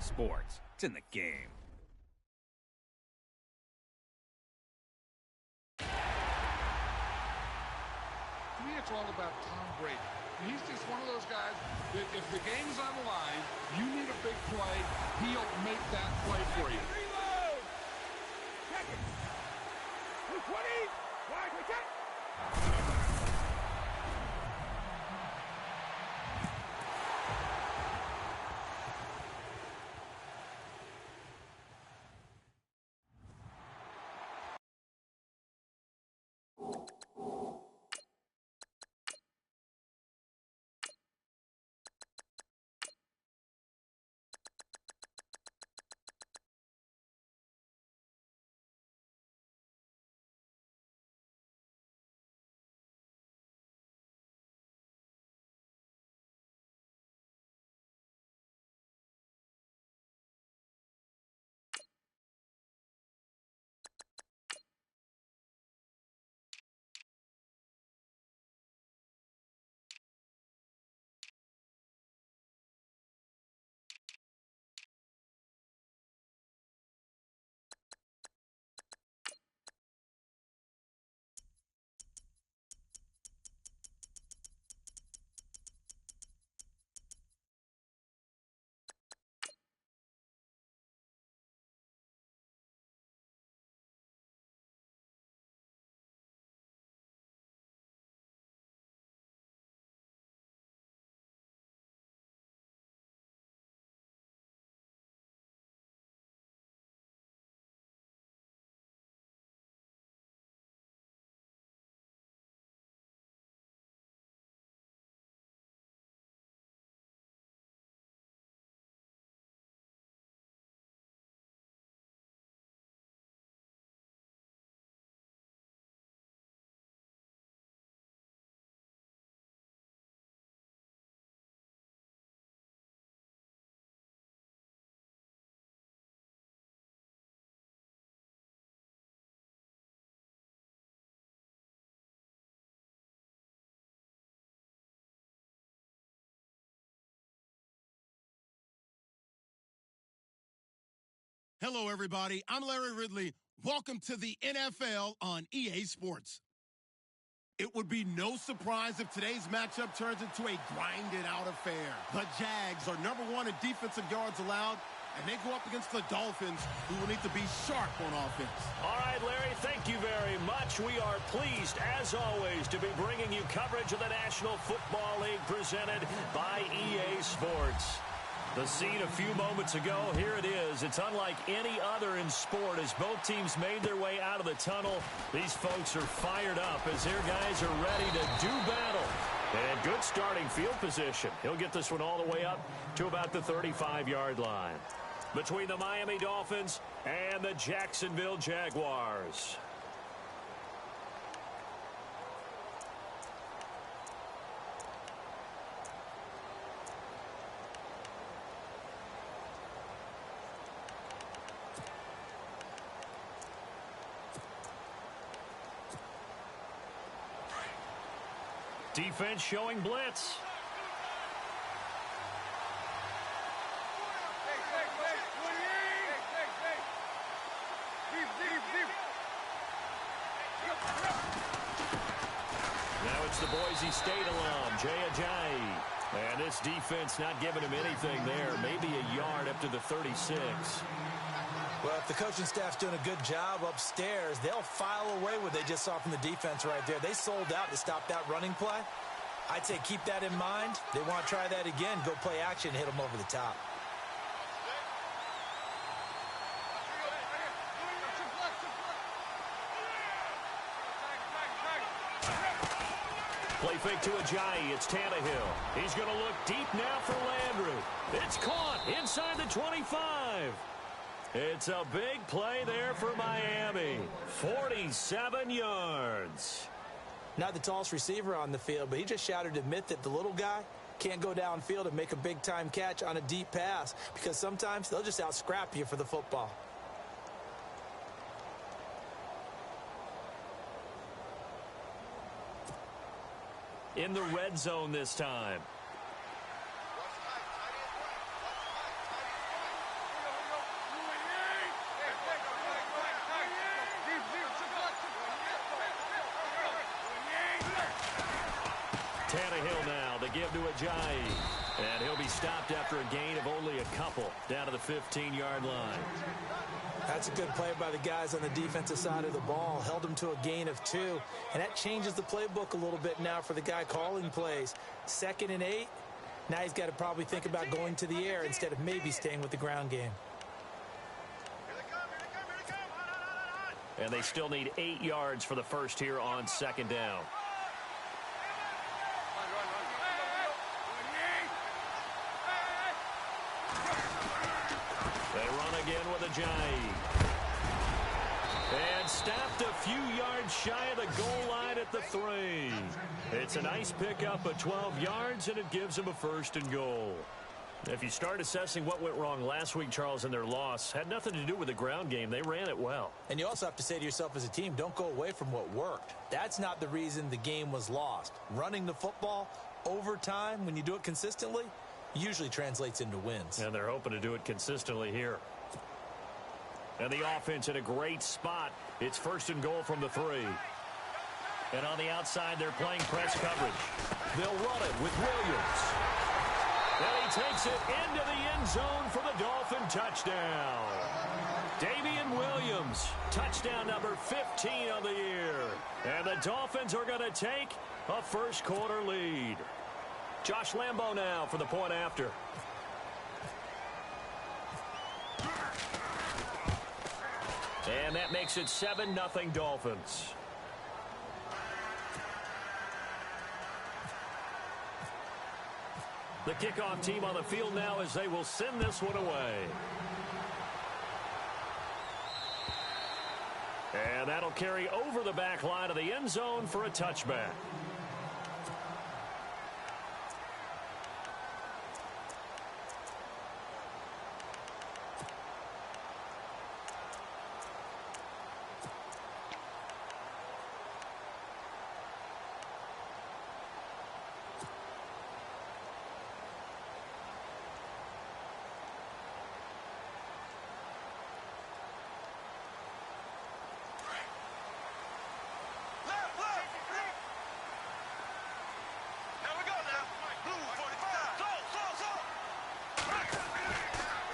sports. It's in the game. To me, it's all about Tom Brady. He's just one of those guys that if the game's on the line, you need a big play, he'll make that play for you. Reload! Check it! 220! Wide, we check! Hello, everybody. I'm Larry Ridley. Welcome to the NFL on EA Sports. It would be no surprise if today's matchup turns into a grinded-out affair. The Jags are #1 in defensive yards allowed, and they go up against the Dolphins, who will need to be sharp on offense. All right, Larry, thank you very much. We are pleased, as always, to be bringing you coverage of the National Football League presented by EA Sports. The scene a few moments ago, here it is. It's unlike any other in sport as both teams made their way out of the tunnel. These folks are fired up as their guys are ready to do battle. And good starting field position. He'll get this one all the way up to about the 35-yard line. Between the Miami Dolphins and the Jacksonville Jaguars. Defense showing blitz. Now it's the Boise State alum, Jay Ajayi. And this defense not giving him anything there. Maybe a yard up to the 36. Well, if the coaching staff's doing a good job upstairs, they'll file away what they just saw from the defense right there. They sold out to stop that running play. I'd say keep that in mind. They want to try that again, go play action, hit them over the top. Play fake to Ajayi. It's Tannehill. He's going to look deep now for Landry. It's caught inside the 25. It's a big play there for Miami. 47 yards. Not the tallest receiver on the field, but he just shouted to admit that the little guy can't go downfield and make a big-time catch on a deep pass because sometimes they'll just out-scrap you for the football. In the red zone this time. Hill now. They give to Ajayi. And he'll be stopped after a gain of only a couple down to the 15-yard line. That's a good play by the guys on the defensive side of the ball. Held him to a gain of 2. And that changes the playbook a little bit now for the guy calling plays. 2nd and 8. Now he's got to probably think about going to the air instead of maybe staying with the ground game. And they still need 8 yards for the first here on 2nd down. They run again with Ajayi. And stopped a few yards shy of the goal line at the 3. It's a nice pickup of 12 yards, and it gives them a 1st and goal. If you start assessing what went wrong last week, Charles, in their loss, had nothing to do with the ground game. They ran it well. And you also have to say to yourself as a team, don't go away from what worked. That's not the reason the game was lost. Running the football over time, when you do it consistently, usually translates into wins. And they're hoping to do it consistently here. And the offense in a great spot. It's 1st and goal from the 3. And on the outside, they're playing press coverage. They'll run it with Williams. And he takes it into the end zone for the Dolphin touchdown. Damian Williams, touchdown number 15 of the year. And the Dolphins are going to take a first-quarter lead. Josh Lambo now for the point after. And that makes it 7-0 Dolphins. The kickoff team on the field now as they will send this one away. And that'll carry over the back line of the end zone for a touchback.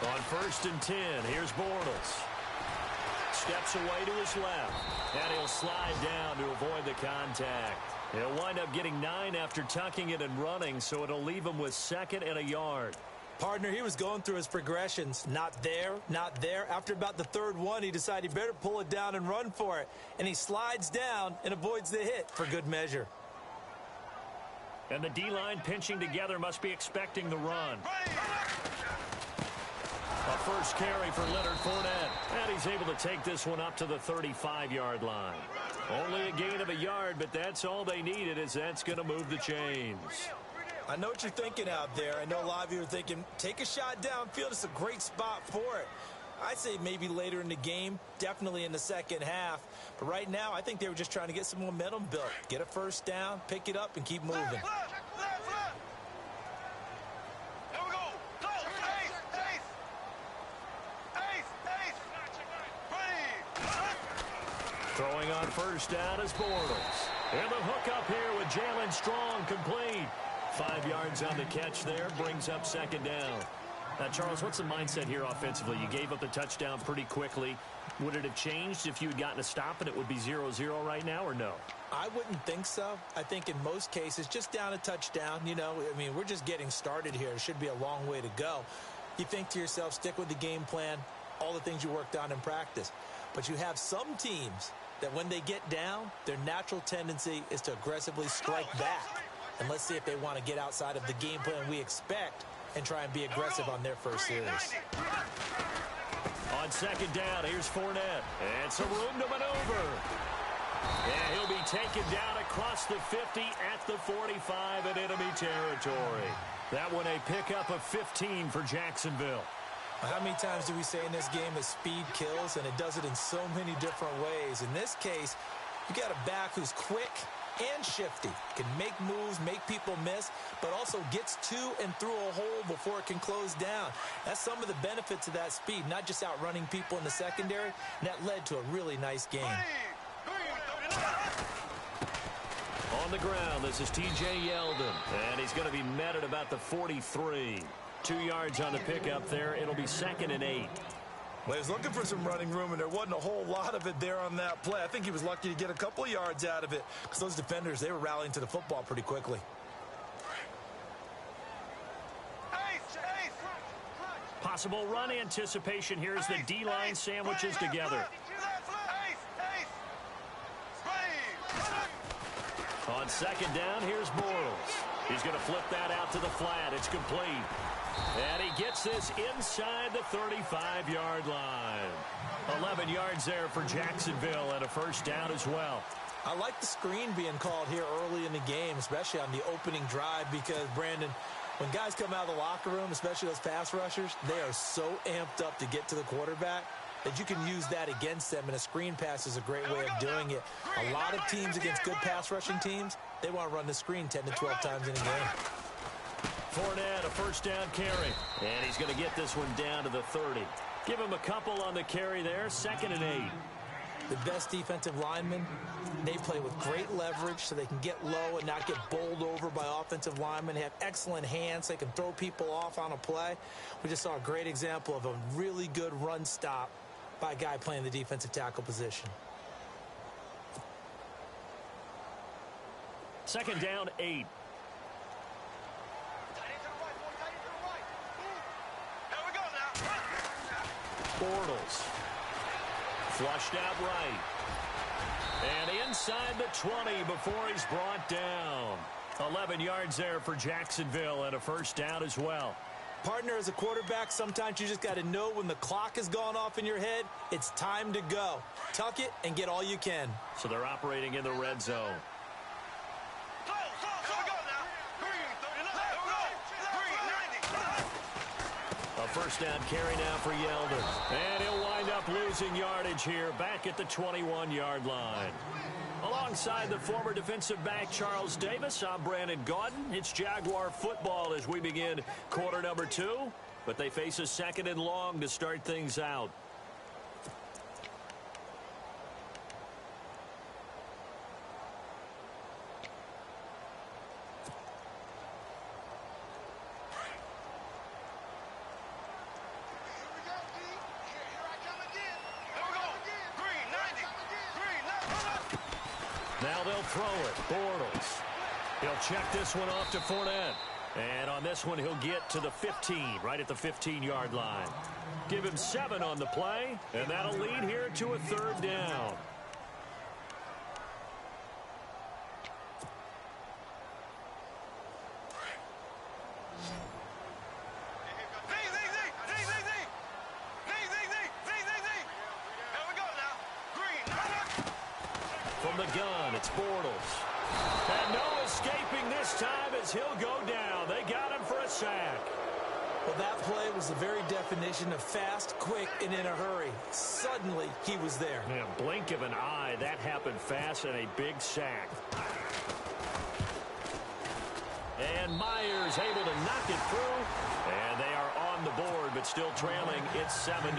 On 1st and 10, here's Bortles. Steps away to his left, and he'll slide down to avoid the contact. He'll wind up getting 9 after tucking it and running, so it'll leave him with 2nd and a yard. Partner, he was going through his progressions. Not there, not there. After about the 3rd one, he decided he better pull it down and run for it. And he slides down and avoids the hit for good measure. And the D-line pinching together must be expecting the run. A first carry for Leonard Fournette. And he's able to take this one up to the 35-yard line. Only a gain of a yard, but that's all they needed, as that's going to move the chains. I know what you're thinking out there. I know a lot of you are thinking, take a shot downfield. It's a great spot for it. I'd say maybe later in the game, definitely in the 2nd half. But right now, I think they were just trying to get some momentum built. Get a first down, pick it up, and keep moving. Throwing on first down is Bortles. And the hook up here with Jalen Strong complete. 5 yards on the catch there, brings up 2nd down. Now, Charles, what's the mindset here offensively? You gave up the touchdown pretty quickly. Would it have changed if you had gotten a stop and it would be 0-0 right now, or no? I wouldn't think so. I think in most cases, just down a touchdown, you know, I mean, we're just getting started here. It should be a long way to go. You think to yourself, stick with the game plan, all the things you worked on in practice. But you have some teams that when they get down, their natural tendency is to aggressively strike back. And let's see if they want to get outside of the game plan we expect and try and be aggressive on their first series. On 2nd down, here's Fournette. And some room to maneuver. And he'll be taken down across the 50 at the 45 in enemy territory. That one a pickup of 15 for Jacksonville. How many times do we say in this game that speed kills, and it does it in so many different ways? In this case, you got a back who's quick and shifty, can make moves, make people miss, but also gets to and through a hole before it can close down. That's some of the benefits of that speed, not just outrunning people in the secondary, and that led to a really nice game. On the ground, this is T.J. Yeldon, and he's going to be met at about the 43. 2 yards on the pickup there. It'll be 2nd and 8. Well, he was looking for some running room, and there wasn't a whole lot of it there on that play. I think he was lucky to get a couple of yards out of it because those defenders, they were rallying to the football pretty quickly. Possible run anticipation here as the D-line sandwiches together. On 2nd down, here's Bortles. He's going to flip that out to the flat. It's complete. And he gets this inside the 35-yard line. 11 yards there for Jacksonville and a 1st down as well. I like the screen being called here early in the game, especially on the opening drive, because, Brandon, when guys come out of the locker room, especially those pass rushers, they are so amped up to get to the quarterback that you can use that against them, and a screen pass is a great way of doing it. A lot of teams against good pass rushing teams, they want to run the screen 10 to 12 times in a game. Fournette, a 1st down carry. And he's going to get this one down to the 30. Give him a couple on the carry there, 2nd and 8. The best defensive linemen, they play with great leverage so they can get low and not get bowled over by offensive linemen. They have excellent hands. They can throw people off on a play. We just saw a great example of a really good run stop by a guy playing the defensive tackle position. 2nd down, 8. Bortles. Flushed out right. And inside the 20 before he's brought down. 11 yards there for Jacksonville and a 1st down as well. Partner, as a quarterback, sometimes you just got to know when the clock has gone off in your head, it's time to go. Tuck it and get all you can. So they're operating in the red zone. A 1st down carry now for Yeldon. And he'll wind up losing yardage here back at the 21-yard line. Alongside the former defensive back Charles Davis, I'm Brandon Gaudin. It's Jaguar football as we begin quarter number 2. But they face a 2nd and long to start things out. Now they'll throw it. Bortles. He'll check this one off to Fournette. And on this one, he'll get to the 15, right at the 15-yard line. Give him 7 on the play, and that'll lead here to a 3rd down. From the gun, it's Bortles. And no escaping this time as he'll go down. They got him for a sack. Well, that play was the very definition of fast, quick, and in a hurry. Suddenly, he was there. Yeah, blink of an eye. That happened fast and a big sack. And Myers able to knock it through. And they are on the board, but still trailing. It's 7-3.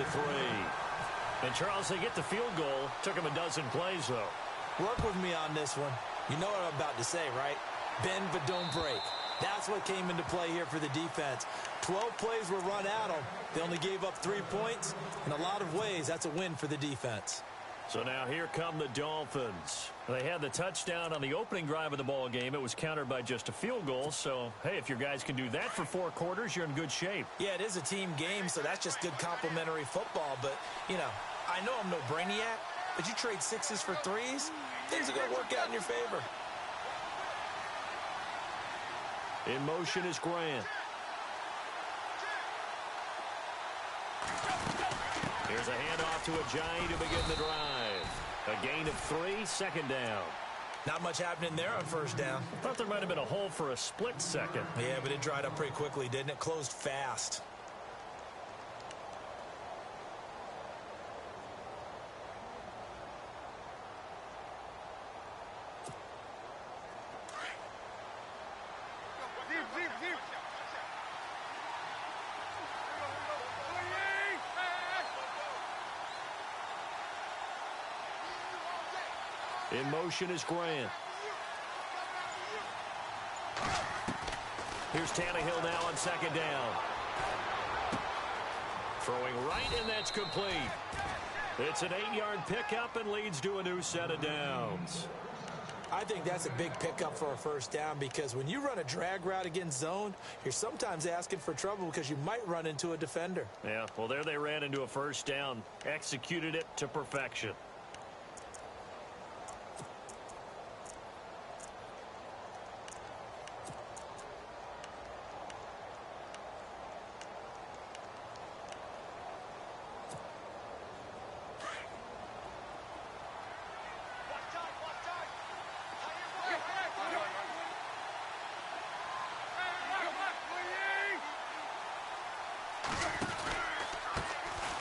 And, Charles, they get the field goal. Took him a dozen plays, though. Work with me on this one. You know what I'm about to say, right? Bend but don't break. That's what came into play here for the defense. 12 plays were run at them. They only gave up 3 points. In a lot of ways, that's a win for the defense. So now here come the Dolphins. They had the touchdown on the opening drive of the ball game. It was countered by just a field goal. So, hey, if your guys can do that for 4 quarters, you're in good shape. Yeah, it is a team game, so that's just good complementary football. But, you know, I know I'm no brainiac, but you trade 6s for 3s, things are going to work out in your favor. In motion is Grant. Here's a handoff to Ajayi to begin the drive. A gain of 3, 2nd down. Not much happening there on 1st down. I thought there might have been a hole for a split second. Yeah, but it dried up pretty quickly, didn't it? Closed fast. In motion is Grant. Here's Tannehill now on second down. Throwing right, and that's complete. It's an 8-yard pickup and leads to a new set of downs. I think that's a big pickup for a first down because when you run a drag route against zone, you're sometimes asking for trouble because you might run into a defender. Yeah, well, there they ran into a first down. Executed it to perfection.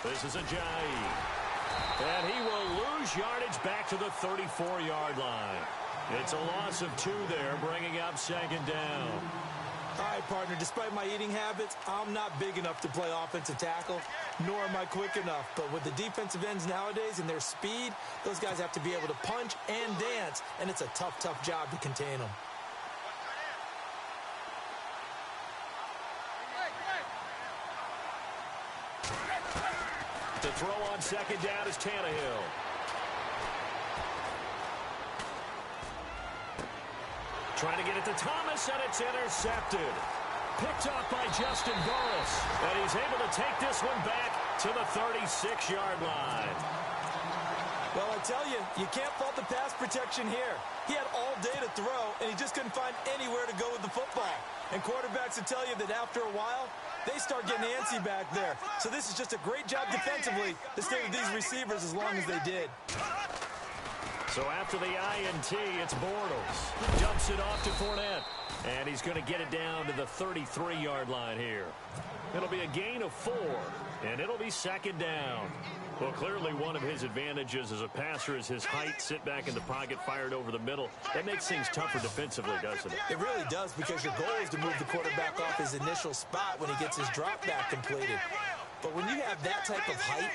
This is Ajayi. And he will lose yardage back to the 34-yard line. It's a loss of 2 there, bringing up second down. All right, partner, despite my eating habits, I'm not big enough to play offensive tackle, nor am I quick enough. But with the defensive ends nowadays and their speed, those guys have to be able to punch and dance, and it's a tough, tough job to contain them. The throw on second down is Tannehill. Trying to get it to Thomas, and it's intercepted. Picked off by Justin Burris. And he's able to take this one back to the 36-yard line. Well, I tell you, you can't fault the pass protection here. He had all day to throw, and he just couldn't find anywhere to go with the football. And quarterbacks will tell you that after a while, they start getting antsy back there. So this is just a great job defensively to stay with these receivers as long as they did. So after the INT, it's Bortles. Dumps it off to Fournette. And he's going to get it down to the 33-yard line here. It'll be a gain of 4, and it'll be second down. Well, clearly one of his advantages as a passer is his height. Sit back in the pocket, fired over the middle. That makes things tougher defensively, doesn't it? It really does, because your goal is to move the quarterback off his initial spot when he gets his drop back completed. But when you have that type of height,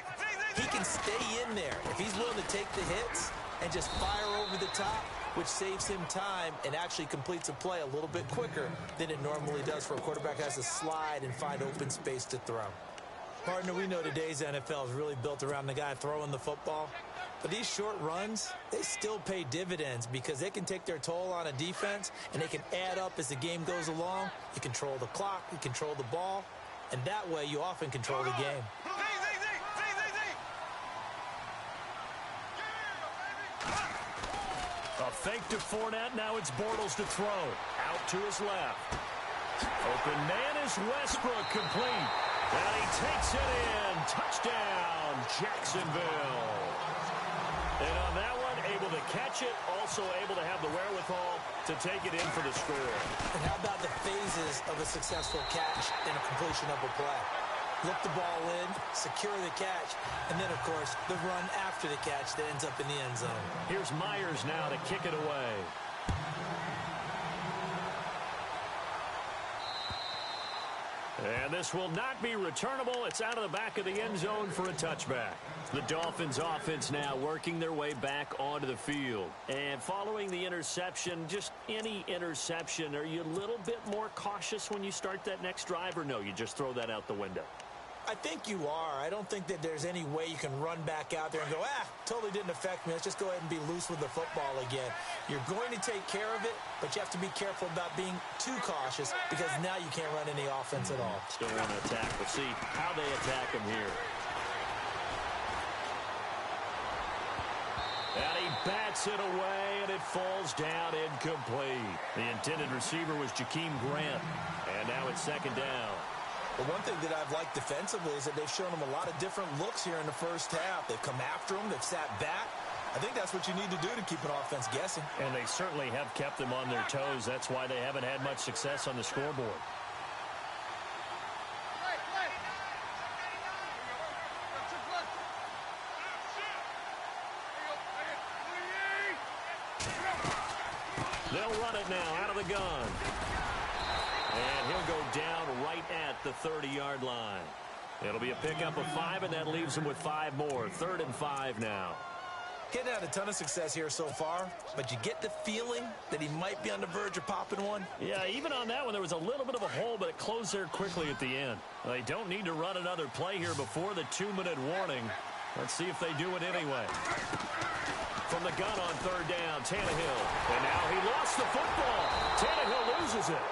he can stay in there if he's willing to take the hits and just fire over the top, which saves him time and actually completes a play a little bit quicker than it normally does for a quarterback who has to slide and find open space to throw. Partner, we know today's NFL is really built around the guy throwing the football. But these short runs, they still pay dividends because they can take their toll on a defense and they can add up as the game goes along. You control the clock, you control the ball, and that way you often control the game. A fake to Fournette. Now it's Bortles to throw. Out to his left. Open man is Westbrook, complete. And he takes it in. Touchdown, Jacksonville. And on that one, able to catch it. Also able to have the wherewithal to take it in for the score. And how about the phases of a successful catch and a completion of a play? Look the ball in, secure the catch, and then, of course, the run after the catch that ends up in the end zone. Here's Myers now to kick it away. And this will not be returnable. It's out of the back of the end zone for a touchback. The Dolphins offense now working their way back onto the field. And following the interception, just any interception, are you a little bit more cautious when you start that next drive, or no, you just throw that out the window? I think you are. I don't think that there's any way you can run back out there and go, totally didn't affect me. Let's just go ahead and be loose with the football again. You're going to take care of it, but you have to be careful about being too cautious because now you can't run any offense at all. Still want to attack. We'll see how they attack him here. And he bats it away, and it falls down incomplete. The intended receiver was Jakeem Grant, and now it's second down. But one thing that I've liked defensively is that they've shown them a lot of different looks here in the first half. They've come after them. They've sat back. I think that's what you need to do to keep an offense guessing. And they certainly have kept them on their toes. That's why they haven't had much success on the scoreboard. They'll run it now out of the gun. And he'll go down right at the 30-yard line. It'll be a pickup of 5, and that leaves him with 5 more. 3rd and 5 now. Getting had a ton of success here so far, but you get the feeling that he might be on the verge of popping one. Yeah, even on that one, there was a little bit of a hole, but it closed there quickly at the end. They don't need to run another play here before the 2-minute warning. Let's see if they do it anyway. From the gun on third down, Tannehill. And now he lost the football. Tannehill loses it.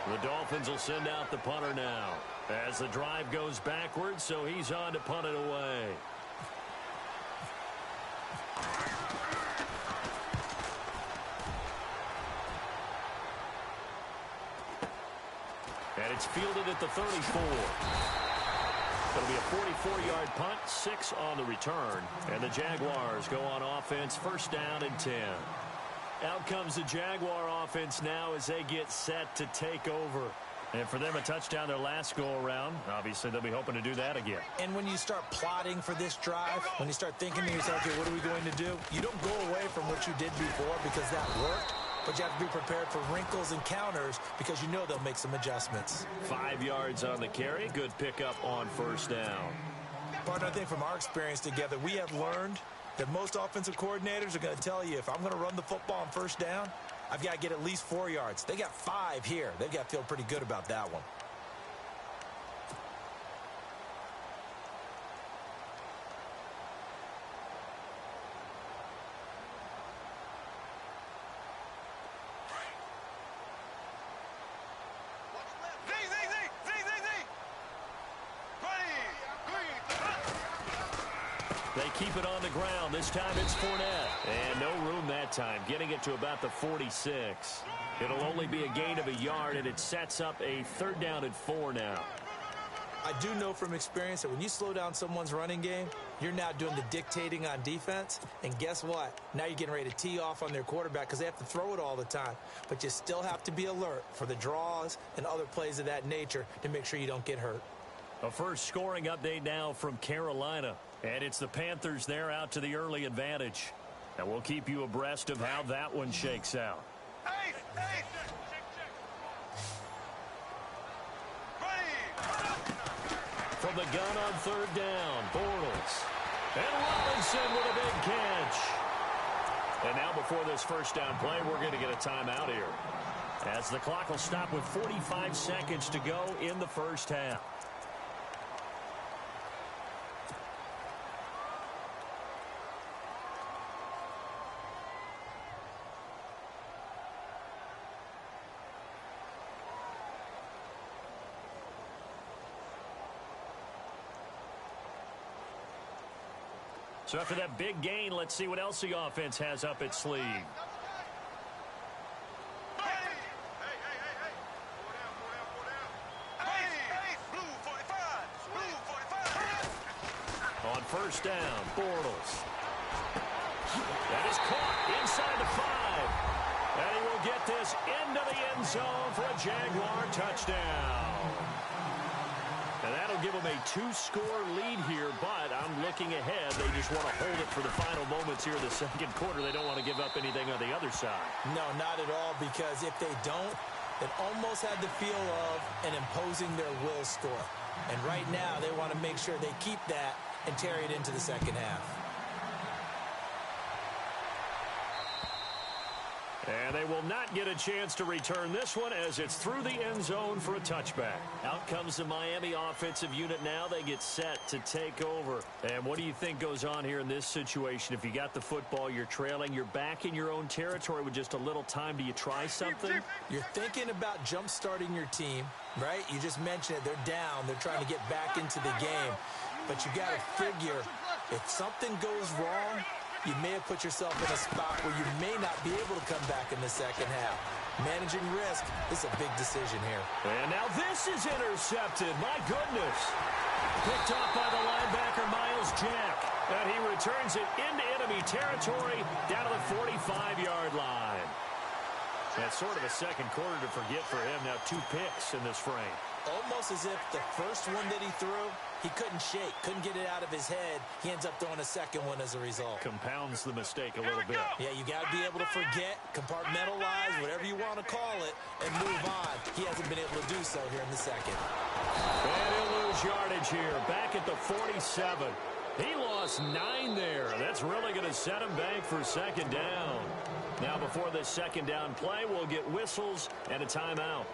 The Dolphins will send out the punter now as the drive goes backwards, so he's on to punt it away. And it's fielded at the 34. It'll be a 44-yard punt, 6 on the return. And the Jaguars go on offense, first down and 10. Out comes the Jaguar offense now as they get set to take over. And for them, a touchdown their last go-around. Obviously, they'll be hoping to do that again. And when you start plotting for this drive, when you start thinking to yourself, okay, what are we going to do? You don't go away from what you did before because that worked. But you have to be prepared for wrinkles and counters because you know they'll make some adjustments. 5 yards on the carry. Good pickup on first down. Partner, I think from our experience together, we have learned that most offensive coordinators are going to tell you, if I'm going to run the football on first down, I've got to get at least 4 yards. They got 5 here. They've got to feel pretty good about that one. They keep it on the ground. This time it's Fournette. And no room that time, getting it to about the 46. It'll only be a gain of a yard, and it sets up a third down and 4 now. I do know from experience that when you slow down someone's running game, you're now doing the dictating on defense. And guess what? Now you're getting ready to tee off on their quarterback because they have to throw it all the time. But you still have to be alert for the draws and other plays of that nature to make sure you don't get hurt. A first scoring update now from Carolina. And it's the Panthers there out to the early advantage. And we'll keep you abreast of how that one shakes out. From the gun on third down, Bortles. And Robinson with a big catch. And now before this first down play, we're going to get a timeout here, as the clock will stop with 45 seconds to go in the first half. So after that big gain, let's see what else the offense has up its sleeve. On first down, Bortles. That is caught inside the 5. And he will get this into the end zone for a Jaguar touchdown. And that'll give them a 2-score lead here, but I'm looking ahead. They just want to hold it for the final moments here in the second quarter. They don't want to give up anything on the other side. No, not at all, because if they don't, it almost had the feel of an imposing their will score. And right now, they want to make sure they keep that and carry it into the second half. And they will not get a chance to return this one as it's through the end zone for a touchback. Out comes the Miami offensive unit now. They get set to take over. And what do you think goes on here in this situation? If you got the football, you're trailing, you're back in your own territory with just a little time. Do you try something? You're thinking about jump-starting your team, right? You just mentioned it. They're down. They're trying to get back into the game. But you got to figure, if something goes wrong, you may have put yourself in a spot where you may not be able to come back in the second half. Managing risk is a big decision here. And now this is intercepted. My goodness. Picked off by the linebacker, Miles Jack. And he returns it into enemy territory down to the 45-yard line. That's sort of a second quarter to forget for him. Now 2 picks in this frame. Almost as if the first one that he threw, he couldn't shake, couldn't get it out of his head. He ends up throwing a second one as a result. Compounds the mistake a little bit. Yeah, you got to be able to forget, compartmentalize, whatever you want to call it, and move on. He hasn't been able to do so here in the second. And he'll lose yardage here, back at the 47. He lost 9 there. That's really going to set him back for second down. Now, before this second down play, we'll get whistles and a timeout,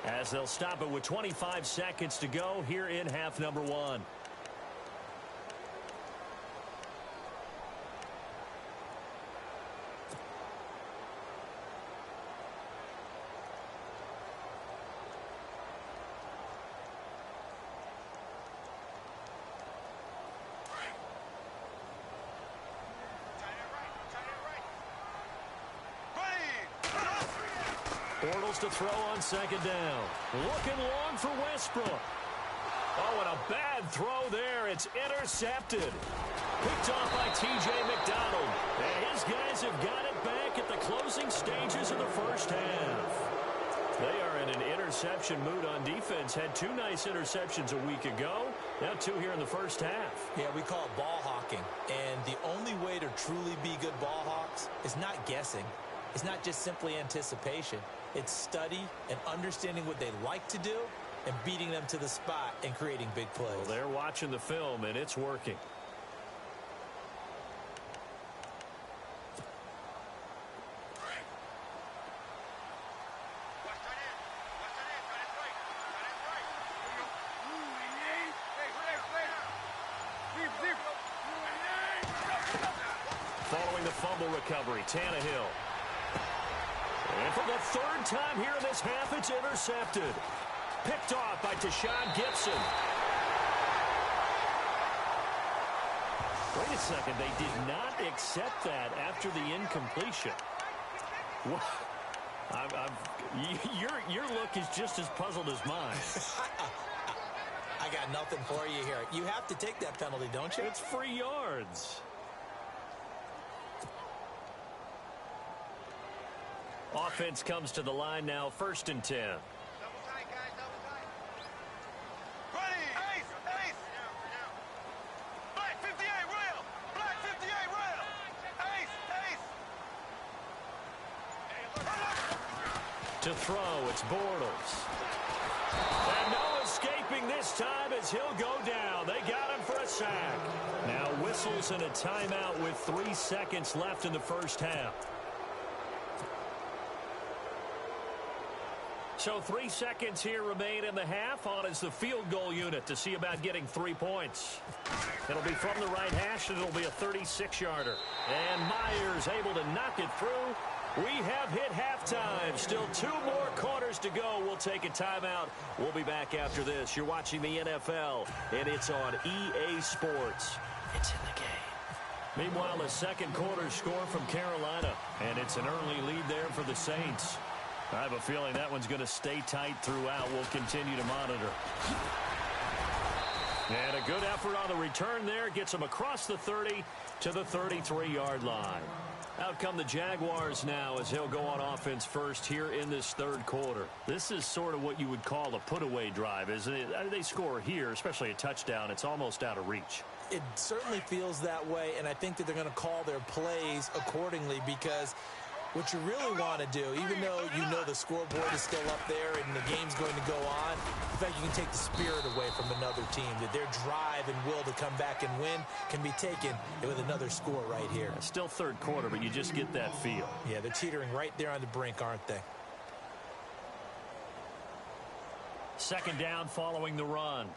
as they'll stop it with 25 seconds to go here in half number 1. Bortles to throw on second down. Looking long for Westbrook. Oh, and a bad throw there. It's intercepted. Picked off by T.J. McDonald. And his guys have got it back at the closing stages of the first half. They are in an interception mood on defense. Had 2 nice interceptions a week ago. Now 2 here in the first half. Yeah, we call it ball hawking. And the only way to truly be good ball hawks is not guessing. It's not just simply anticipation. It's study and understanding what they like to do and beating them to the spot and creating big plays. Well, they're watching the film, and it's working. Following the fumble recovery, Tannehill. And for the 3rd time here in this half, it's intercepted. Picked off by Tashawn Gibson. Wait a second. They did not accept that after the incompletion. Your look is just as puzzled as mine. I got nothing for you here. You have to take that penalty, don't you? It's free yards. Offense comes to the line now, 1st and 10. Double tight, guys, double tight. Ready! Ace! Ace! Black 58, rail! Black 58, rail! Ace! Ace! To throw, it's Bortles. And no escaping this time as he'll go down. They got him for a sack. Now whistles and a timeout with 3 seconds left in the first half. So 3 seconds here remain in the half. On is the field goal unit to see about getting 3 points. It'll be from the right hash, and it'll be a 36-yarder. And Myers able to knock it through. We have hit halftime. Still 2 more quarters to go. We'll take a timeout. We'll be back after this. You're watching the NFL, and it's on EA Sports. It's in the game. Meanwhile, a second quarter score from Carolina, and it's an early lead there for the Saints. I have a feeling that one's going to stay tight throughout. We'll continue to monitor. And a good effort on the return there. Gets him across the 30 to the 33-yard line. Out come the Jaguars now as he'll go on offense first here in this 3rd quarter. This is sort of what you would call a put-away drive, isn't it? They score here, especially a touchdown. It's almost out of reach. It certainly feels that way, and I think that they're going to call their plays accordingly, because what you really want to do, even though you know the scoreboard is still up there and the game's going to go on, in fact, you can take the spirit away from another team, that their drive and will to come back and win can be taken with another score right here. Still 3rd quarter, but you just get that feel. Yeah, they're teetering right there on the brink, aren't they? Second down following the run.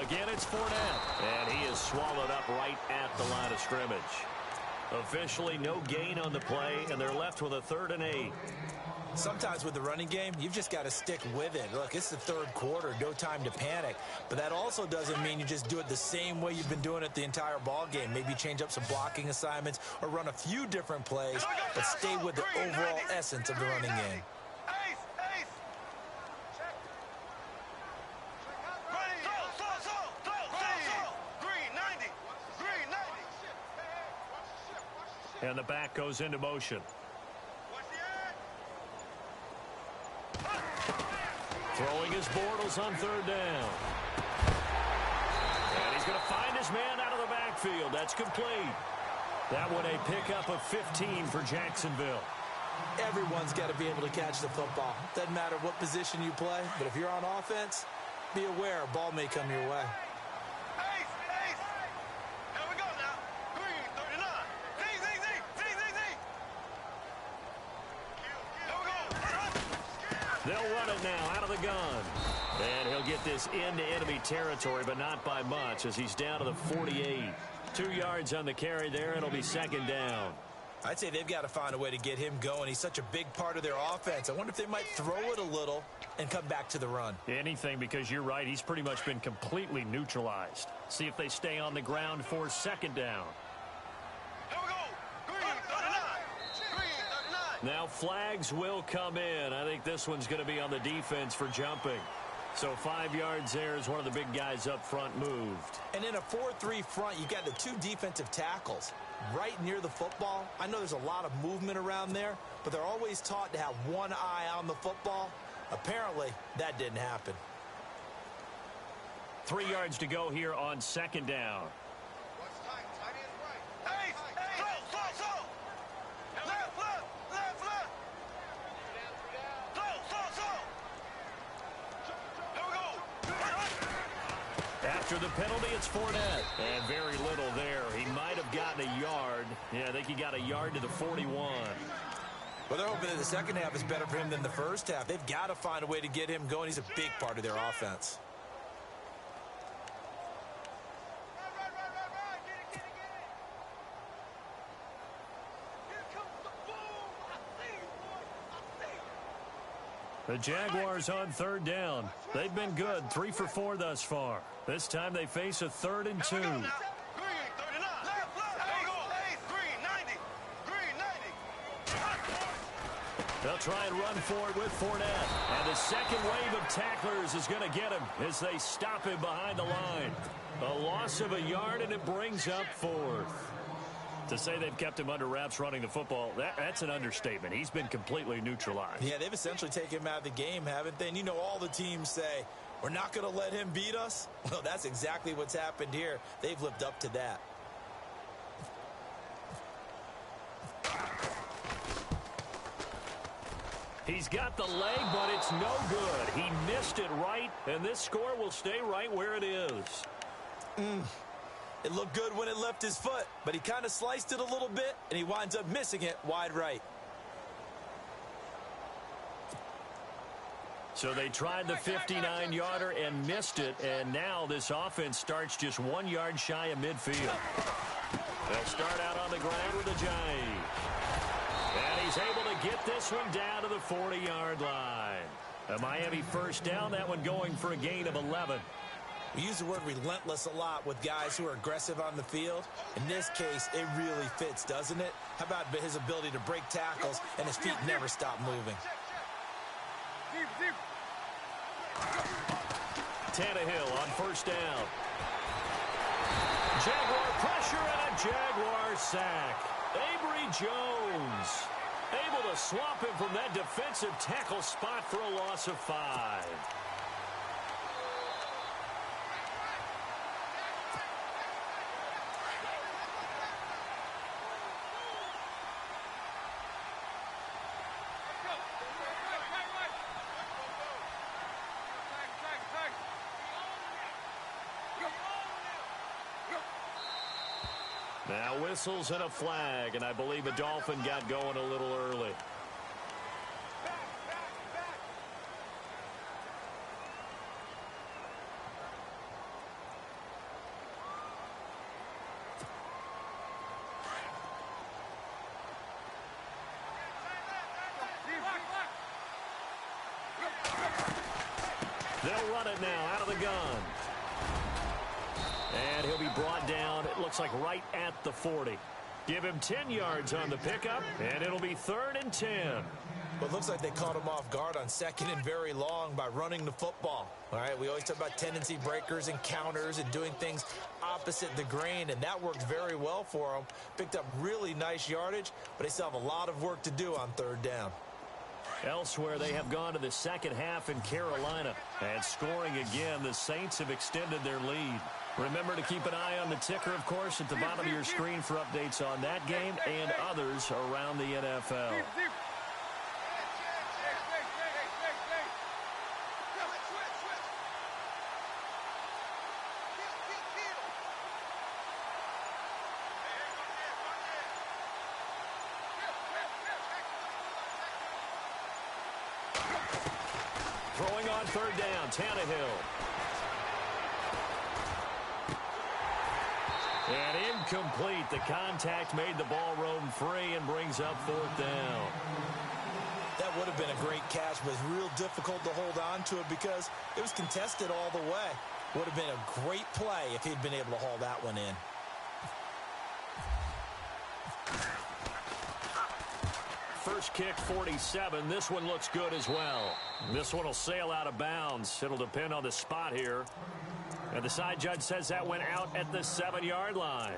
Again, it's Fournette, and he is swallowed up right at the line of scrimmage. Officially, no gain on the play, and they're left with a 3rd and 8. Sometimes with the running game, you've just got to stick with it. Look, it's the third quarter, no time to panic. But that also doesn't mean you just do it the same way you've been doing it the entire ball game. Maybe change up some blocking assignments or run a few different plays, but stay with the overall essence of the running game. And the back goes into motion. Throwing his Bortles on third down. And he's going to find his man out of the backfield. That's complete. That one a pickup of 15 for Jacksonville. Everyone's got to be able to catch the football. Doesn't matter what position you play, but if you're on offense, be aware a ball may come your way. They'll run it now out of the gun. And he'll get this into enemy territory, but not by much as he's down to the 48. 2 yards on the carry there, and it'll be second down. I'd say they've got to find a way to get him going. He's such a big part of their offense. I wonder if they might throw it a little and come back to the run. Anything, because you're right. He's pretty much been completely neutralized. See if they stay on the ground for second down. Now flags will come in. I think this one's going to be on the defense for jumping. So 5 yards there as one of the big guys up front moved. And in a 4-3 front, you've got the 2 defensive tackles right near the football. I know there's a lot of movement around there, but they're always taught to have one eye on the football. Apparently, that didn't happen. 3 yards to go here on second down. After the penalty, it's Fournette. And very little there. He might have gotten a yard. Yeah, I think he got a yard to the 41. Well, they're hoping that the second half is better for him than the first half. They've got to find a way to get him going. He's a big part of their offense. The Jaguars on third down. They've been good, 3 for 4 thus far. This time they face a 3rd and 2. They'll try and run for it with Fournette. And the second wave of tacklers is going to get him as they stop him behind the line. A loss of a yard, and it brings up 4th. To say they've kept him under wraps running the football, that's an understatement. He's been completely neutralized. Yeah, they've essentially taken him out of the game, haven't they? And you know all the teams say, we're not going to let him beat us. Well, that's exactly what's happened here. They've lived up to that. He's got the leg, but it's no good. He missed it right, and this score will stay right where it is. It looked good when it left his foot, but he kind of sliced it a little bit, and he winds up missing it wide right. So they tried the 59-yarder and missed it, and now this offense starts just 1 yard shy of midfield. They'll start out on the ground with a jive. And he's able to get this one down to the 40-yard line. A Miami first down, that one going for a gain of 11. We use the word relentless a lot with guys who are aggressive on the field. In this case, it really fits, doesn't it? How about his ability to break tackles and his feet never stop moving? Tannehill on first down. Jaguar pressure and a Jaguar sack. Avery Jones able to swap him from that defensive tackle spot for a loss of 5. Now whistles and a flag, and I believe a Dolphin got going a little early. They'll run it now out of the gun. And he'll be brought down, it looks like right at the 40. Give him 10 yards on the pickup, and it'll be 3rd and 10. Well, it looks like they caught him off guard on 2nd and very long by running the football. All right, we always talk about tendency breakers and counters and doing things opposite the grain, and that worked very well for them. Picked up really nice yardage, but they still have a lot of work to do on 3rd down. Elsewhere, they have gone to the second half in Carolina. And scoring again, the Saints have extended their lead. Remember to keep an eye on the ticker, of course, at the bottom of your screen for updates on that game and others around the NFL. Throwing on 3rd down, Tannehill. And incomplete. The contact made the ball roam free and brings up 4th down. That would have been a great catch, but it's real difficult to hold on to it because it was contested all the way. Would have been a great play if he'd been able to haul that one in. First kick, 47. This one looks good as well. This one will sail out of bounds. It'll depend on the spot here. And the side judge says that went out at the 7-yard line.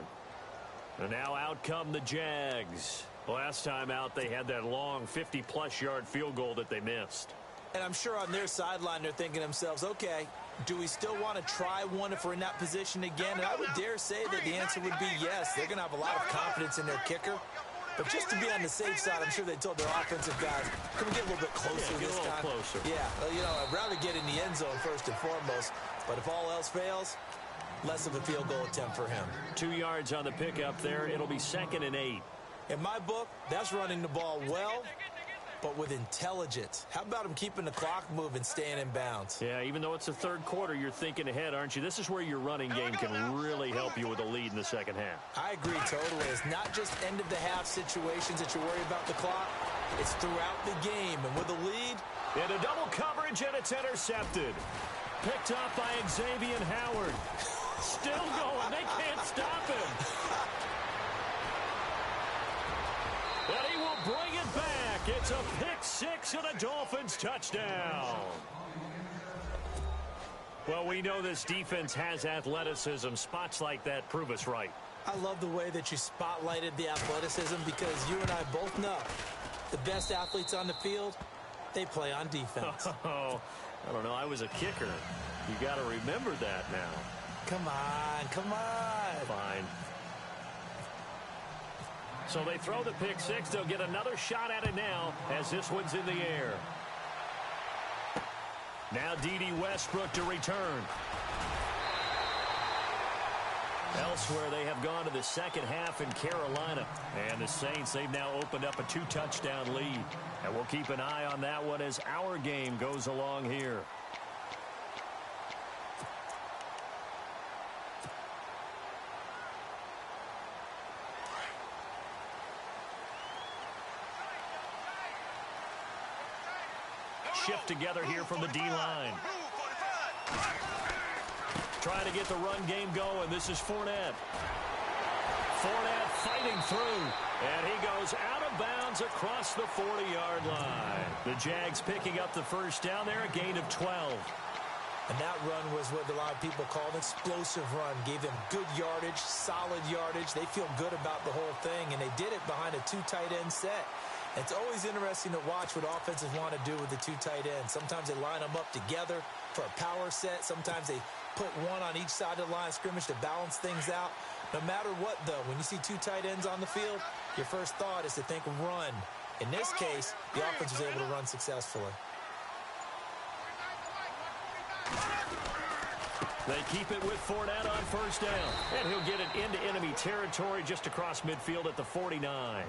And now out come the Jags. Last time out, they had that long 50-plus yard field goal that they missed. And I'm sure on their sideline, they're thinking to themselves, okay, do we still want to try one if we're in that position again? And I would dare say that the answer would be yes. They're going to have a lot of confidence in their kicker. But just to be on the safe side, I'm sure they told their offensive guys, can we get a little bit closer this time? Closer. Yeah, you know, I'd rather get in the end zone first and foremost. But if all else fails, less of a field goal attempt for him. 2 yards on the pickup there. It'll be 2nd and 8. In my book, that's running the ball well, but with intelligence. How about him keeping the clock moving, staying in bounds? Yeah, even though it's the 3rd quarter, you're thinking ahead, aren't you? This is where your running game can really help you with a lead in the second half. I agree totally. It's not just end-of-the-half situations that you worry about the clock. It's throughout the game. And with a lead, into double coverage, and it's intercepted. Picked up by Xavier Howard. Still going. They can't stop him. And he will bring it back. It's a pick 6 and a Dolphins touchdown. Well, we know this defense has athleticism. Spots like that prove us right. I love the way that you spotlighted the athleticism because you and I both know the best athletes on the field, they play on defense. Oh, I don't know. I was a kicker. You got to remember that now. Come on, come on. Fine. So they throw the pick 6. They'll get another shot at it now as this one's in the air. Now D.D. Westbrook to return. Elsewhere, they have gone to the second half in Carolina. And the Saints, they've now opened up a 2-touchdown lead. And we'll keep an eye on that one as our game goes along here. Shift together here from the D-line. Trying to get the run game going. This is Fournette. Fournette fighting through. And he goes out of bounds across the 40-yard line. The Jags picking up the first down there, a gain of 12. And that run was what a lot of people call an explosive run. Gave them good yardage, solid yardage. They feel good about the whole thing, and they did it behind a 2 tight end set. It's always interesting to watch what offenses want to do with the 2 tight ends. Sometimes they line them up together for a power set. Sometimes they put one on each side of the line of scrimmage to balance things out. No matter what, though, when you see 2 tight ends on the field, your first thought is to think run. In this case, the offense was able to run successfully. They keep it with Fournette on first down. And he'll get it into enemy territory just across midfield at the 49.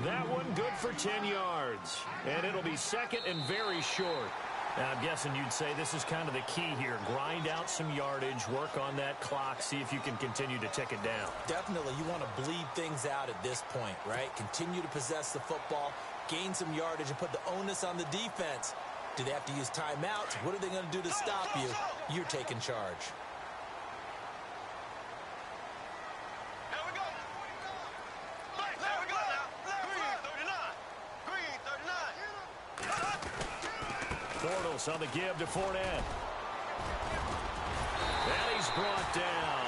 That one good for 10 yards. And it'll be second and very short. Now, I'm guessing you'd say this is kind of the key here. Grind out some yardage, work on that clock, see if you can continue to tick it down. Definitely. You want to bleed things out at this point, right? Continue to possess the football, gain some yardage, and put the onus on the defense Do they have to use timeouts? What are they going to do to stop you? You're taking charge. Here we go. There we go now. Green 39. Bortles on the give to Fournette. And he's brought down.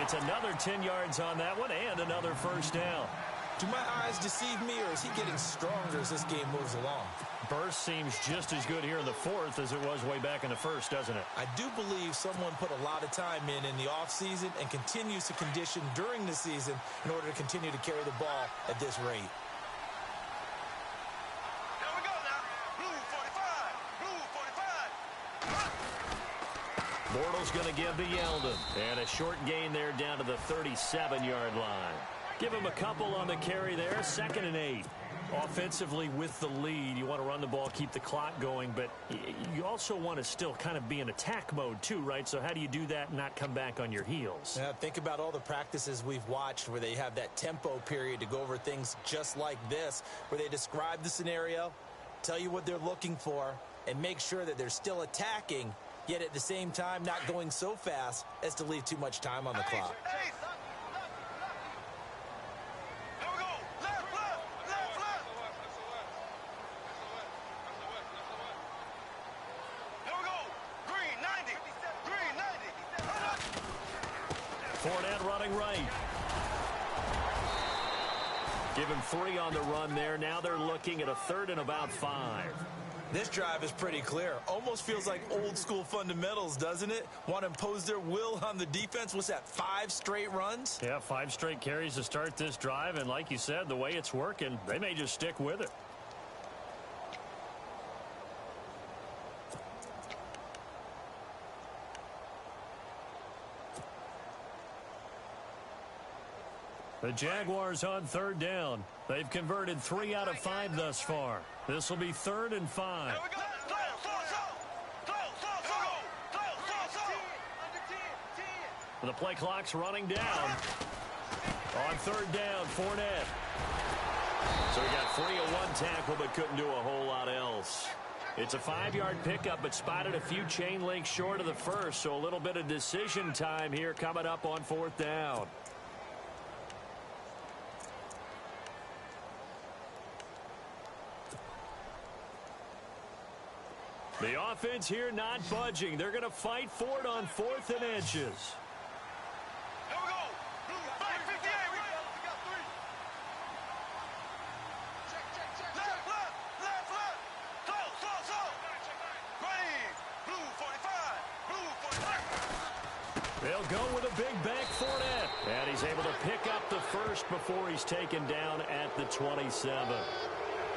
It's another 10 yards on that one and another first down. Do my eyes deceive me, or is he getting stronger as this game moves along? Burst seems just as good here in the fourth as it was way back in the first, doesn't it? I do believe someone put a lot of time in the offseason and continues to condition during the season in order to continue to carry the ball at this rate. Here we go now. Blue 45. Bortles going to give to Yeldon. And a short gain there down to the 37-yard line. Give him a couple on the carry there. 2nd and 8. Offensively with the lead, you want to run the ball, keep the clock going, but you also want to still kind of be in attack mode too, right? So how do you do that and not come back on your heels? Yeah, think about all the practices we've watched where they have that tempo period to go over things just like this, where they describe the scenario, tell you what they're looking for, and make sure that they're still attacking, yet at the same time not going so fast as to leave too much time on the clock. Fournette running right. Give him 3 on the run there. Now they're looking at a 3rd and about 5. This drive is pretty clear. Almost feels like old school fundamentals, doesn't it? Want to impose their will on the defense. What's that, 5 straight runs? Yeah, 5 straight carries to start this drive. And like you said, the way it's working, they may just stick with it. The Jaguars on 3rd down. They've converted 3 out of 5 thus far. This will be 3rd and 5. The play clock's running down. On 3rd down, Fournette. So he got 3 of 1 tackle, but couldn't do a whole lot else. It's a 5-yard pickup, but spotted a few chain links short of the first, so a little bit of decision time here coming up on 4th down. The offense here not budging. They're going to fight for it on 4th and inches. Here we go. Black 58. We got 3. Left. Close. Green. Blue 45. They'll go with a big back Fournette. And he's able to pick up the first before he's taken down at the 27.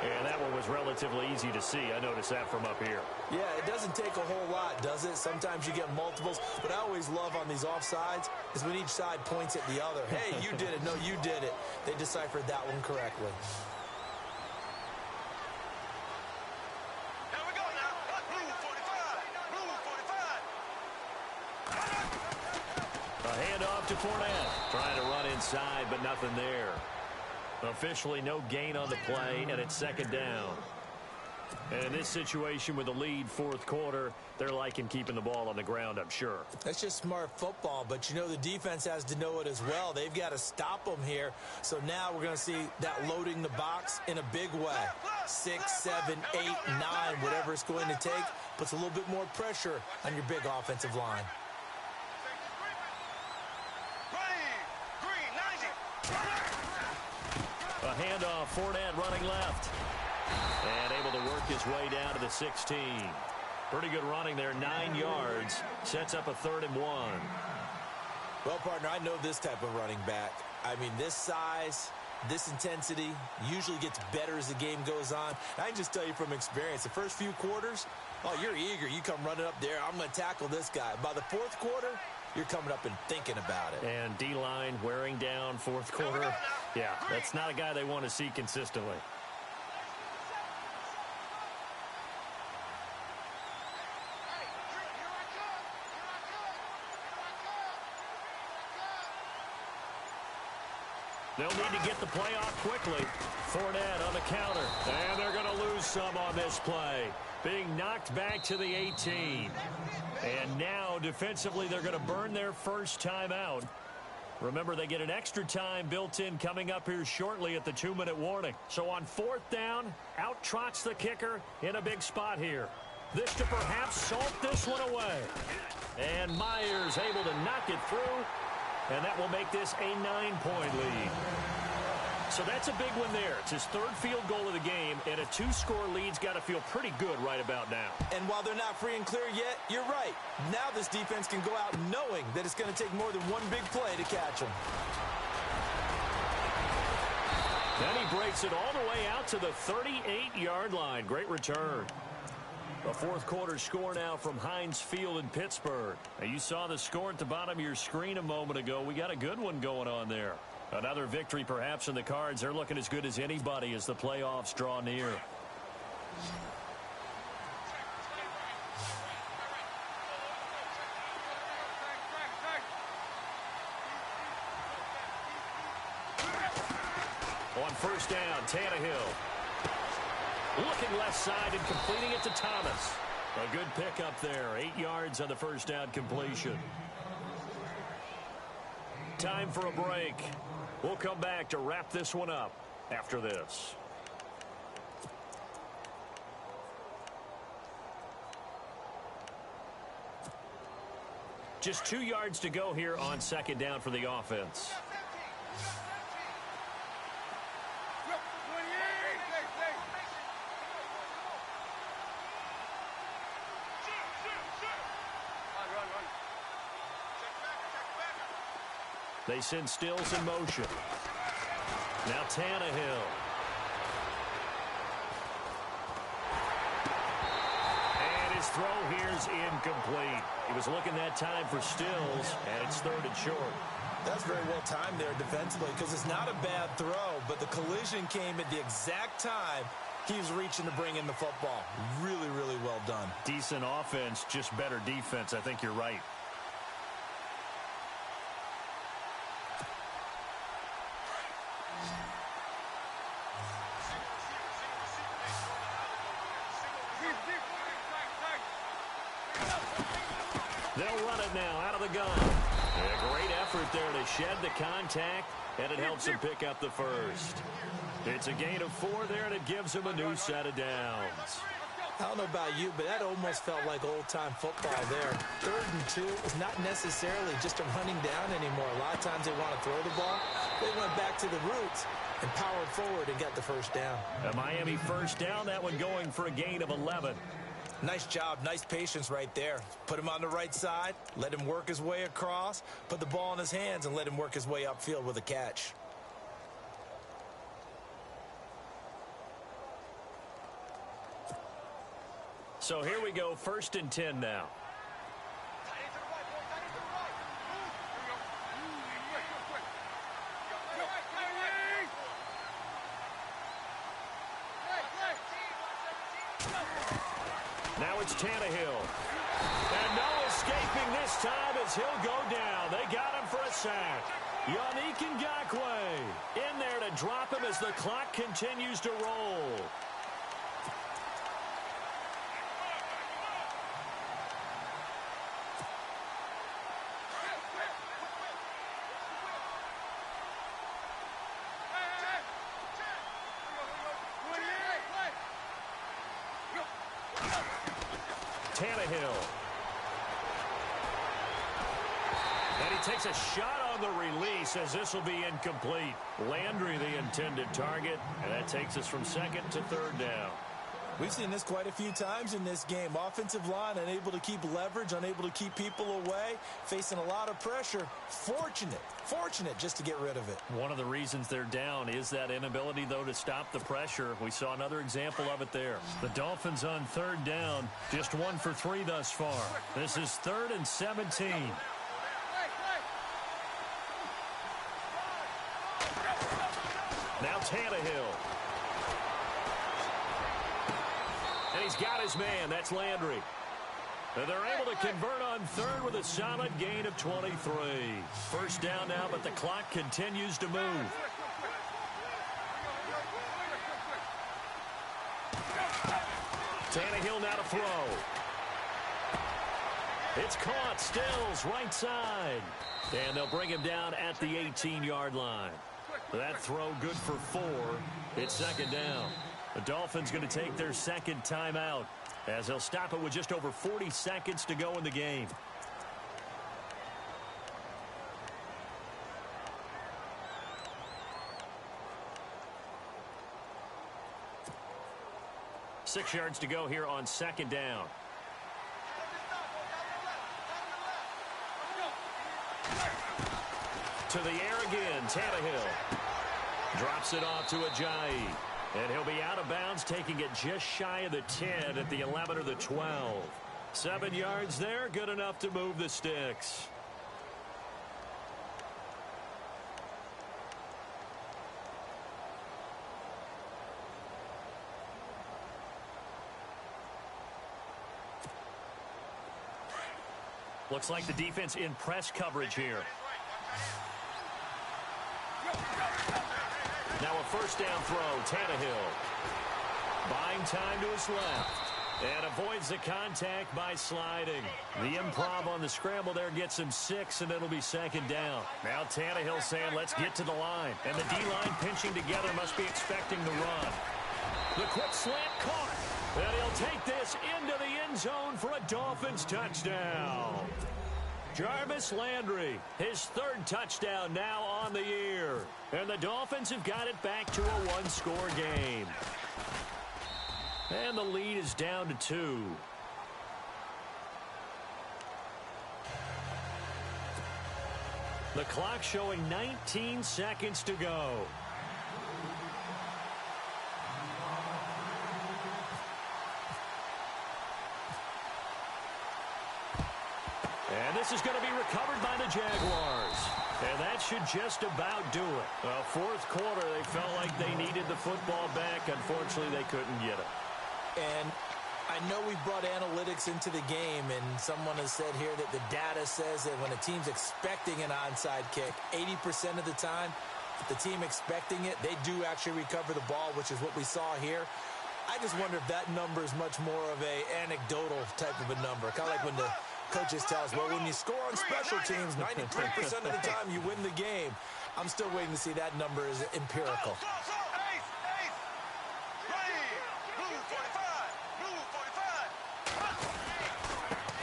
And that one was relatively easy to see. I noticed that from up here. Yeah, it doesn't take a whole lot, does it? Sometimes you get multiples. What I always love on these offsides is when each side points at the other. Hey, you did it. No, you did it. They deciphered that one correctly. Here we go now. Blue 45. A handoff to Fournette. Trying to run inside, but nothing there. Officially no gain on the play, and it's 2nd down. And in this situation with the lead 4th quarter, they're liking keeping the ball on the ground, I'm sure. That's just smart football, but you know the defense has to know it as well. They've got to stop them here. So now we're going to see that loading the box in a big way. 6, 7, 8, 9, whatever it's going to take, puts a little bit more pressure on your big offensive line. A handoff, Fournette running left. And able to work his way down to the 16. Pretty good running there, 9 yards. Sets up a 3rd and 1. Well, partner, I know this type of running back. I mean, this size, this intensity usually gets better as the game goes on. And I can just tell you from experience, the first few quarters, oh, you're eager. You come running up there. I'm going to tackle this guy. By the 4th quarter, you're coming up and thinking about it. And D-line wearing down 4th quarter. Yeah, that's not a guy they want to see consistently. They'll need to get the play off quickly. Fournette on the counter. And they're going to lose some on this play. Being knocked back to the 18. And now, defensively, they're going to burn their first timeout. Remember, they get an extra time built in coming up here shortly at the 2-minute warning. So on 4th down, out trots the kicker in a big spot here. This to perhaps salt this one away. And Myers able to knock it through. And that will make this a 9-point lead. So that's a big one there. It's his 3rd field goal of the game, and a 2-score lead's got to feel pretty good right about now. And while they're not free and clear yet, you're right. Now this defense can go out knowing that it's going to take more than one big play to catch them. Then he breaks it all the way out to the 38-yard line. Great return. A 4th quarter score now from Heinz Field in Pittsburgh. Now, you saw the score at the bottom of your screen a moment ago. We got a good one going on there. Another victory perhaps in the cards. They're looking as good as anybody as the playoffs draw near. On 1st down, Tannehill. Looking left side and completing it to Thomas. A good pickup there. 8 yards on the 1st down completion. Time for a break. We'll come back to wrap this one up after this. Just 2 yards to go here on 2nd down for the offense. They send Stills in motion. Now Tannehill. And his throw here's incomplete. He was looking that time for Stills, and it's 3rd and short. That's very well timed there defensively because it's not a bad throw, but the collision came at the exact time he was reaching to bring in the football. Really, really well done. Decent offense, just better defense. I think you're right. They'll run it now out of the gun. A great effort there to shed the contact, and it helps him pick up the first. It's a gain of 4 there, and it gives him a new set of downs. I don't know about you, but that almost felt like old-time football there. 3rd and 2 is not necessarily just a running down anymore. A lot of times they want to throw the ball. They went back to the roots and powered forward and got the 1st down. A Miami 1st down, that one going for a gain of 11. Nice job, nice patience right there. Put him on the right side, let him work his way across, put the ball in his hands, and let him work his way upfield with a catch. So here we go, 1st and 10 now. Now it's Tannehill. And no escaping this time as he'll go down. They got him for a sack. Yannick Ngakoue in there to drop him as the clock continues to roll. Tannehill. And he takes a shot on the release as this will be incomplete. Landry the intended target, and that takes us from 2nd to 3rd down. We've seen this quite a few times in this game. Offensive line unable to keep leverage, unable to keep people away, facing a lot of pressure. Fortunate just to get rid of it. One of the reasons they're down is that inability, though, to stop the pressure. We saw another example of it there. The Dolphins on 3rd down, just 1 for 3 thus far. This is 3rd and 17. Now Tannehill. And he's got his man. That's Landry. And they're able to convert on 3rd with a solid gain of 23. 1st down now, but the clock continues to move. Tannehill now to throw. It's caught. Stills right side. And they'll bring him down at the 18-yard line. That throw good for 4. It's second down. The Dolphins going to take their second timeout as they'll stop it with just over 40 seconds to go in the game. Six yards to go here on second down. To the air again, Tannehill. Drops it off to Ajayi. And he'll be out of bounds, taking it just shy of the 10 at the 11 or the 12. 7 yards there, good enough to move the sticks. Looks like the defense in press coverage here. Now a first down throw, Tannehill. Buying time to his left. And avoids the contact by sliding. The improv on the scramble there gets him 6, and it'll be second down. Now Tannehill saying, let's get to the line. And the D-line pinching together, must be expecting the run. The quick slant caught. And he'll take this into the end zone for a Dolphins touchdown. Jarvis Landry, his third touchdown now on the year. And the Dolphins have got it back to a one-score game. And the lead is down to 2. The clock showing 19 seconds to go. And this is going to be recovered by the Jaguars. And that should just about do it. Well, fourth quarter, they felt like they needed the football back. Unfortunately, they couldn't get it. And I know we brought analytics into the game, and someone has said here that the data says that when a team's expecting an onside kick, 80% of the time, the team expecting it, they do actually recover the ball, which is what we saw here. I just wonder if that number is much more of a anecdotal type of a number. Kind of like when the coaches tell us, well, when you score on special teams, 93% of the time you win the game. I'm still waiting to see that number is empirical.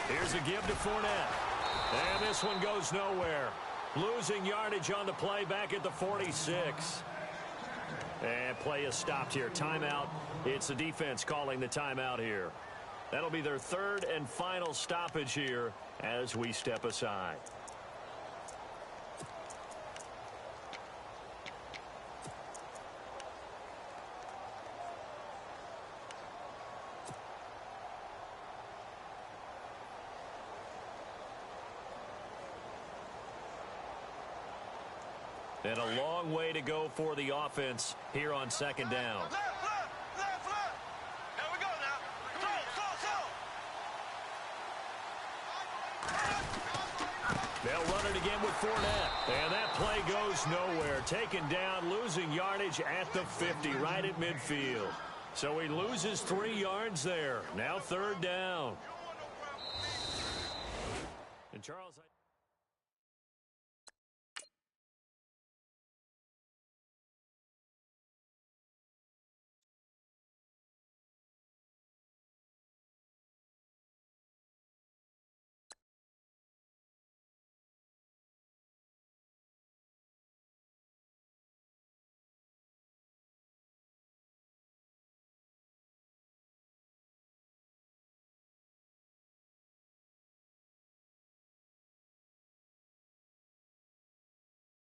Here's a give to Fournette. And this one goes nowhere. Losing yardage on the play back at the 46. And play is stopped here. Timeout. It's the defense calling the timeout here. That'll be their third and final stoppage here as we step aside. And a long way to go for the offense here on second down. Left. Here we go now. Throw. They'll run it again with Fournette. And that play goes nowhere. Taken down, losing yardage at the 50, right at midfield. So he loses 3 yards there. Now third down. And Charles...